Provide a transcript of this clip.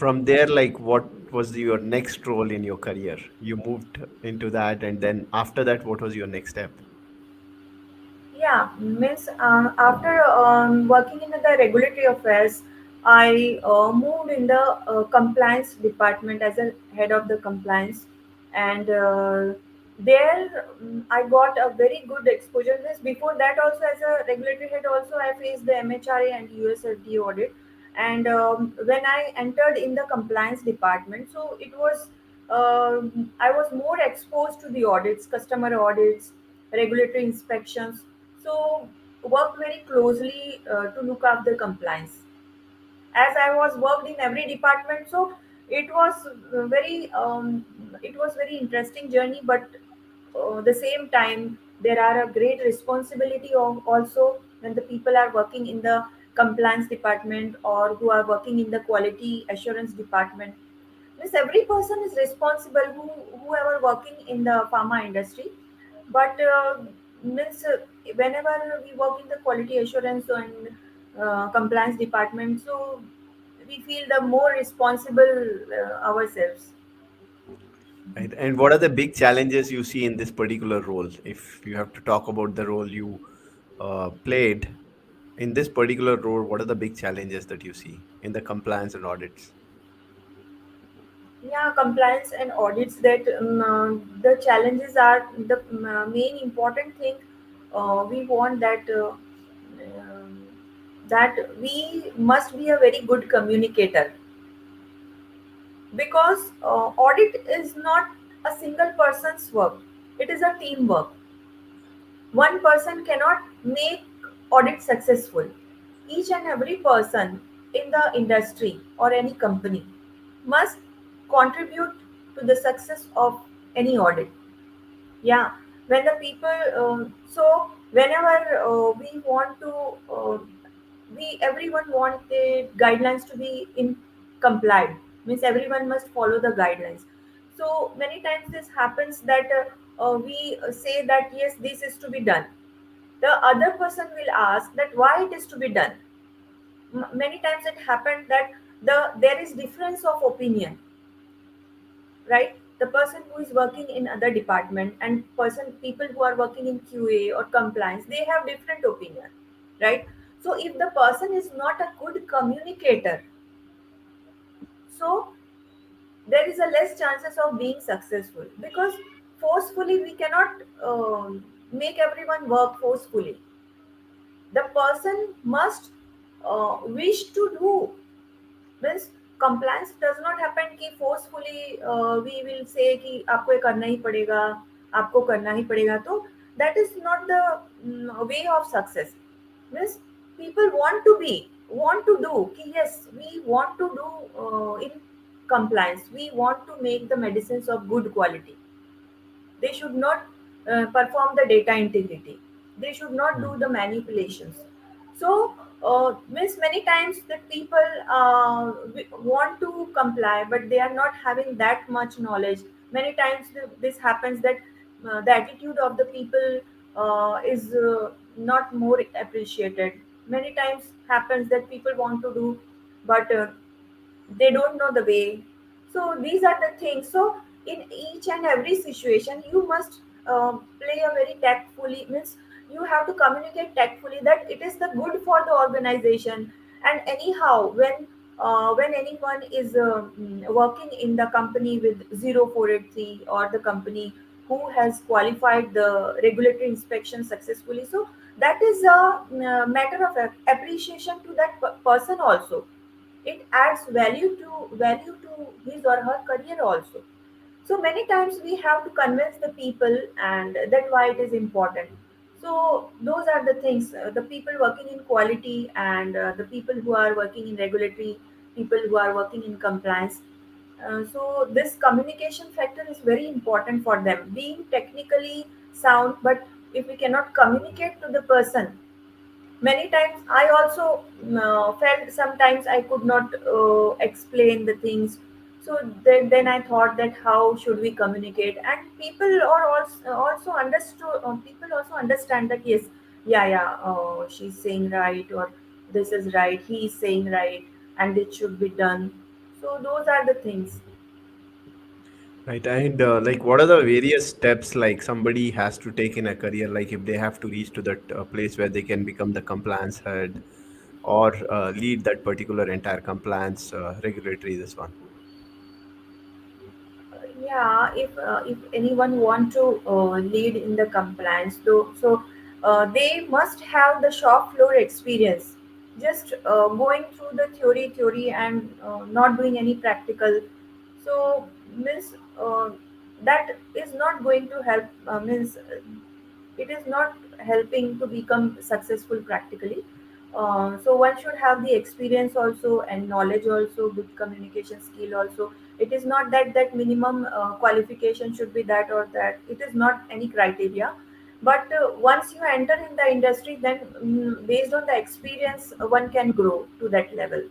from there, like, what was your next role in your career? You moved into that, and then after that, what was your next step? Yeah, means after working in the regulatory affairs, I moved in the compliance department as a head of the compliance, and there I got a very good exposure. Means before that, also as a regulatory head, also I faced the MHRA and USFDA audit, and when I entered in the compliance department, so it was I was more exposed to the audits, customer audits, regulatory inspections, so worked very closely to look after compliance. As I was worked in every department, so it was it was very interesting journey. But the same time, there are a great responsibility of also when the people are working in the compliance department or who are working in the quality assurance department. Means every person is responsible whoever working in the pharma industry, but means whenever we work in the quality assurance and compliance department, so we feel the more responsible ourselves. Right. And what are the big challenges you see in this particular role? If you have to talk about the role you played in this particular role, what are the big challenges that you see in the compliance and audits? Yeah, compliance and audits, that the challenges are the main important thing. We want um, that we must be a very good communicator, because audit is not a single person's work, it is a teamwork. One person cannot make audit successful. Each and every person in the industry or any company must contribute to the success of any audit. Yeah, when the people so whenever we want to we everyone want the guidelines to be in complied, means everyone must follow the guidelines. So many times this happens that we say that yes, this is to be done. The other person will ask that why it is to be done. Many times it happened that there is difference of opinion, right? The person who is working in other department and people who are working in QA or compliance, they have different opinion, right? So if the person is not a good communicator, so there is a less chances of being successful, because forcefully we cannot make everyone work forcefully. The person must wish to do. Means compliance does not happen कि forcefully we will say कि आपको ये करना ही पड़ेगा, आपको करना ही पड़ेगा, तो that is not the way of success. Means people want to do कि yes, we want to do in compliance, we want to make the medicines of good quality. They should not perform the data integrity, they should not do the manipulations. So means many times that people want to comply but they are not having that much knowledge. Many times this happens that the attitude of the people is not more appreciated. Many times happens that people want to do, but they don't know the way. So these are the things. So in each and every situation you must play a very tactfully, means you have to communicate tactfully that it is the good for the organization. And anyhow, when anyone is working in the company with 0483 or the company who has qualified the regulatory inspection successfully, so that is a matter of appreciation to that person also. It adds value to his or her career also. So many times we have to convince the people and that why it is important. So those are the things, the people working in quality and the people who are working in regulatory, people who are working in compliance. So this communication factor is very important for them, being technically sound, but if we cannot communicate to the person, many times I also felt sometimes I could not explain the things. So then I thought that how should we communicate, and people are also understood, people also understand that yes, yeah, she's saying right, or this is right, he is saying right, and it should be done. So those are the things. Right. And like, what are the various steps like somebody has to take in a career? Like, if they have to reach to that place where they can become the compliance head or lead that particular entire compliance regulatory, this one. Yeah, if anyone want to lead in the compliance, so they must have the shop floor experience. Just going through the theory and not doing any practical. So means that is not going to help. Means it is not helping to become successful practically. So one should have the experience also and knowledge also, good communication skill also. It is not that minimum qualification should be that or that. It is not any criteria. But once you enter in the industry, then based on the experience, one can grow to that level.